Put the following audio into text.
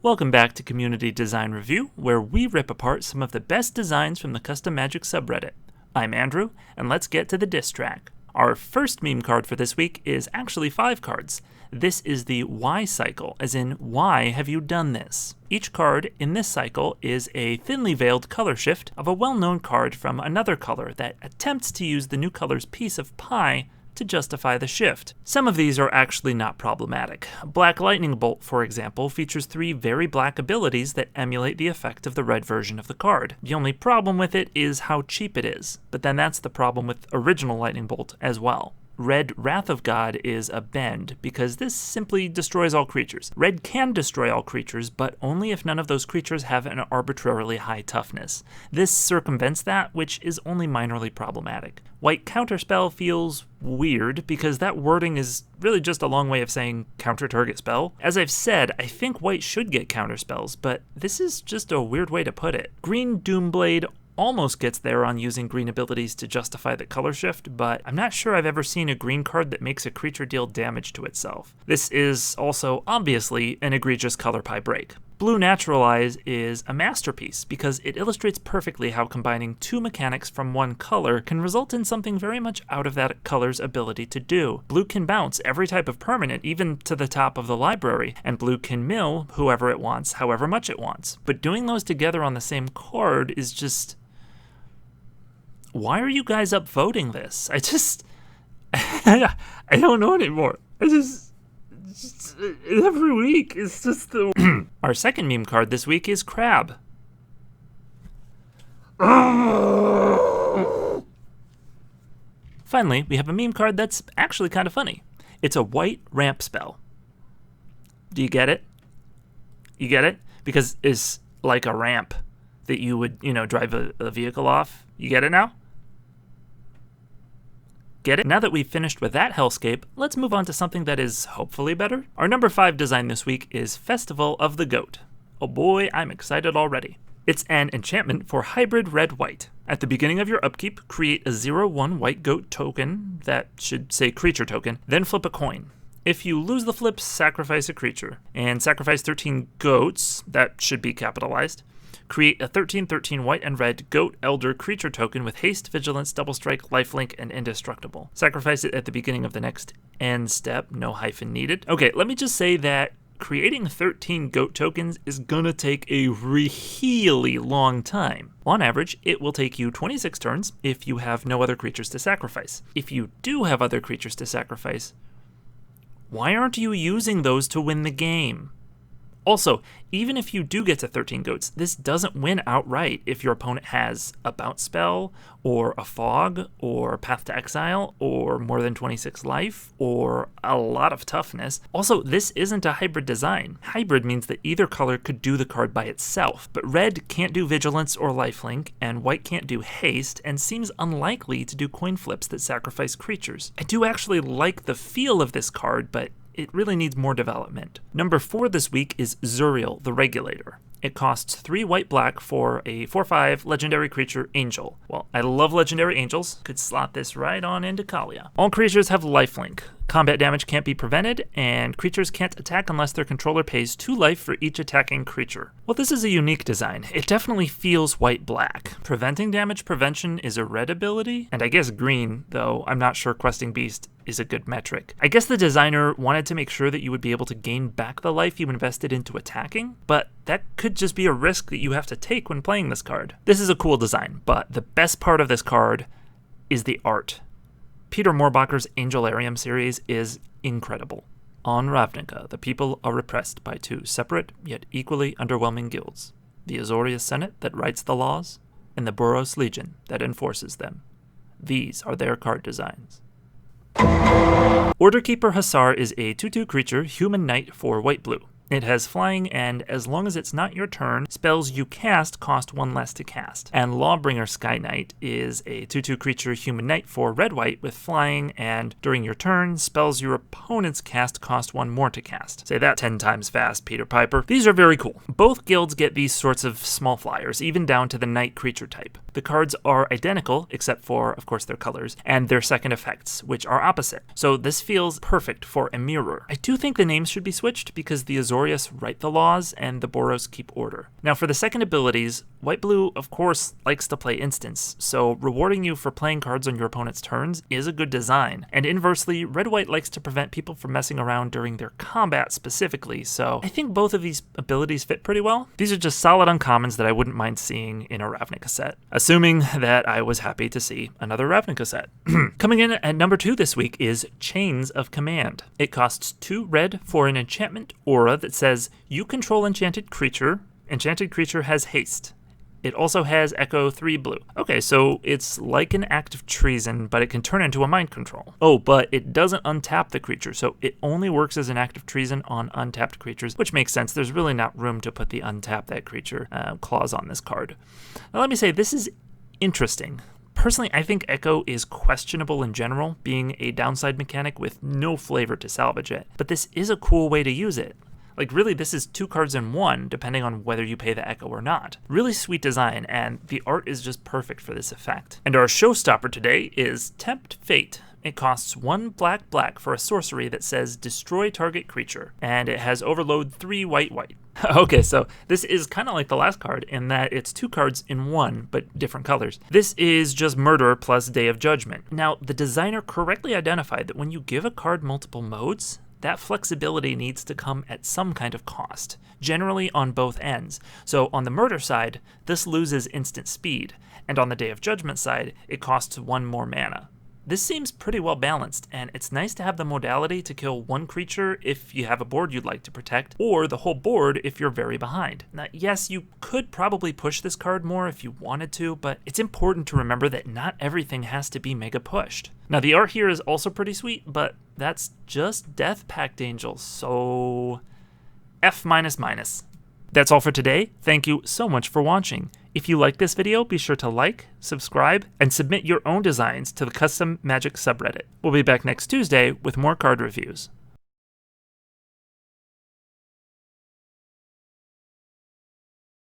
Welcome back to Community Design Review, where we rip apart some of the best designs from the custommagic subreddit. I'm Andrew, and let's get to the diss track. Our first meme card for this week is actually 5 cards. This is the why cycle, as in, why have you done this? Each card in this cycle is a thinly veiled color shift of a well-known card from another color that attempts to use the new color's piece of pie to justify the shift. Some of these are actually not problematic. Black Lightning Bolt, for example, features 3 very black abilities that emulate the effect of the red version of the card. The only problem with it is how cheap it is, but then that's the problem with original Lightning Bolt as well. Red Wrath of God is a bend, because this simply destroys all creatures. Red can destroy all creatures, but only if none of those creatures have an arbitrarily high toughness. This circumvents that, which is only minorly problematic. White Counterspell feels weird, because that wording is really just a long way of saying counter target spell. As I've said, I think white should get counterspells, but this is just a weird way to put it. Green Doomblade almost gets there on using green abilities to justify the color shift, but I'm not sure I've ever seen a green card that makes a creature deal damage to itself. This is also obviously an egregious color pie break. Blue Naturalize is a masterpiece because it illustrates perfectly how combining 2 mechanics from one color can result in something very much out of that color's ability to do. Blue can bounce every type of permanent, even to the top of the library, and blue can mill whoever it wants, however much it wants. But doing those together on the same card is just... Why are you guys upvoting this? I don't know anymore. Every week, it's just the... Our second meme card this week is Crab. Finally, we have a meme card that's actually kind of funny. It's a white ramp spell. Do you get it? You get it? Because it's like a ramp that you would, drive a vehicle off. You get it now? Get it? Now that we've finished with that hellscape, let's move on to something that is hopefully better. Our number 5 design this week is Festival of the Goat. Oh boy, I'm excited already. It's an enchantment for hybrid red-white. At the beginning of your upkeep, create a 0/1 white goat token, that should say creature token, then flip a coin. If you lose the flip, sacrifice a creature, and sacrifice 13 goats, that should be capitalized. Create a 13/13 white and red goat elder creature token with haste, vigilance, double strike, lifelink, and indestructible. Sacrifice it at the beginning of the next end step, no hyphen needed. Okay, let me just say that creating 13 goat tokens is gonna take a really long time. On average, it will take you 26 turns if you have no other creatures to sacrifice. If you do have other creatures to sacrifice, why aren't you using those to win the game? Also, even if you do get to 13 goats, this doesn't win outright if your opponent has a bounce spell, or a fog, or path to exile, or more than 26 life, or a lot of toughness. Also, this isn't a hybrid design. Hybrid means that either color could do the card by itself, but red can't do vigilance or lifelink, and white can't do haste, and seems unlikely to do coin flips that sacrifice creatures. I do actually like the feel of this card, but it really needs more development. Number 4 this week is Zuriel, the Regulator. It costs 3 white-black for a 4/5 legendary creature, Angel. Well, I love legendary angels. Could slot this right on into Kalia. All creatures have lifelink. Combat damage can't be prevented, and creatures can't attack unless their controller pays 2 life for each attacking creature. Well, this is a unique design. It definitely feels white-black. Preventing damage prevention is a red ability, and I guess green, though I'm not sure Questing Beast is a good metric. I guess the designer wanted to make sure that you would be able to gain back the life you invested into attacking, but that could just be a risk that you have to take when playing this card. This is a cool design, but the best part of this card is the art. Peter Moorbacher's Angelarium series is incredible. On Ravnica, the people are repressed by 2 separate yet equally underwhelming guilds: the Azorius Senate that writes the laws, and the Boros Legion that enforces them. These are their card designs. Orderkeeper Hussar is a 2/2 creature, human knight for white-blue. It has flying, and as long as it's not your turn, spells you cast cost 1 less to cast. And Lawbringer Sky Knight is a 2/2 creature human knight for red-white with flying, and during your turn, spells your opponents cast cost 1 more to cast. Say that 10 times fast, Peter Piper. These are very cool. Both guilds get these sorts of small flyers, even down to the knight creature type. The cards are identical, except for, of course, their colors, and their second effects, which are opposite. So this feels perfect for a mirror. I do think the names should be switched, because the Azorius Azorius write the laws, and the Boros keep order. Now for the second abilities, white-blue, of course, likes to play instants, so rewarding you for playing cards on your opponent's turns is a good design. And inversely, red-white likes to prevent people from messing around during their combat specifically, so I think both of these abilities fit pretty well. These are just solid uncommons that I wouldn't mind seeing in a Ravnica set, assuming that I was happy to see another Ravnica set. Coming in at number 2 this week is Chains of Command. It costs 2 red for an enchantment aura that says, you control enchanted creature has haste. It also has Echo 3 blue. Okay, so it's like an act of treason, but it can turn into a mind control. Oh, but it doesn't untap the creature, so it only works as an act of treason on untapped creatures, which makes sense. There's really not room to put the untap that creature clause on this card. Now let me say, this is interesting. Personally, I think Echo is questionable in general, being a downside mechanic with no flavor to salvage it, but this is a cool way to use it. Like really, this is 2 cards in 1, depending on whether you pay the Echo or not. Really sweet design, and the art is just perfect for this effect. And our showstopper today is Tempt Fate. It costs 1 black for a sorcery that says destroy target creature, and it has overload 3 white. Okay, so this is kind of like the last card in that it's 2 cards in 1, but different colors. This is just murder plus Day of Judgment. Now, the designer correctly identified that when you give a card multiple modes, that flexibility needs to come at some kind of cost, generally on both ends. So on the murder side, this loses instant speed, and on the Day of Judgment side, it costs 1 more mana. This seems pretty well balanced, and it's nice to have the modality to kill 1 creature if you have a board you'd like to protect, or the whole board if you're very behind. Now, yes, you could probably push this card more if you wanted to, but it's important to remember that not everything has to be mega pushed. Now, the art here is also pretty sweet, but that's just Death Pact Angels, so F-. That's all for today. Thank you so much for watching. If you like this video, be sure to like, subscribe, and submit your own designs to the Custom Magic subreddit. We'll be back next Tuesday with more card reviews.